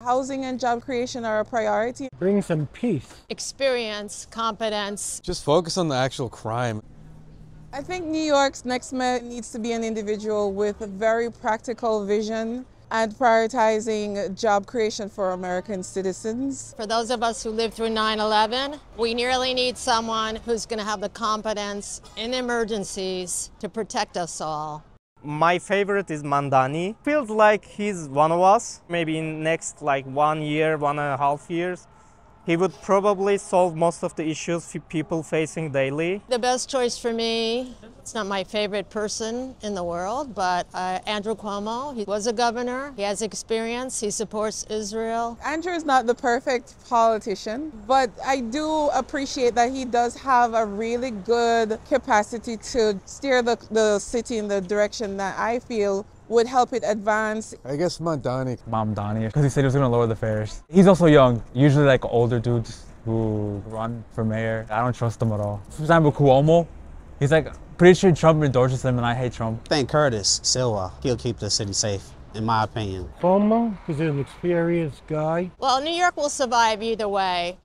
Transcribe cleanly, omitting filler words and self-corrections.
Housing and job creation are a priority. Bring some peace. Experience, competence. Just focus on the actual crime. I think New York's next mayor needs to be an individual with a very practical vision and prioritizing job creation for American citizens. For those of us who lived through 9/11, we really need someone who's going to have the competence in emergencies to protect us all. My favorite is Mamdani. Feels like he's one of us. Maybe in next 1 year, 1.5 years, he would probably solve most of the issues people facing daily. The best choice for me, it's not my favorite person in the world, but Andrew Cuomo. He was a governor, he has experience, he supports Israel. Andrew is not the perfect politician, but I do appreciate that he does have a really good capacity to steer the city in the direction that I feel would help it advance. I guess Mamdani. Because he said he was going to lower the fares. He's also young. Usually older dudes who run for mayor, I don't trust them at all. For example, Cuomo, he's pretty sure Trump endorses him and I hate Trump. I think Curtis Silva, he'll keep the city safe, in my opinion. Cuomo is an experienced guy. Well, New York will survive either way.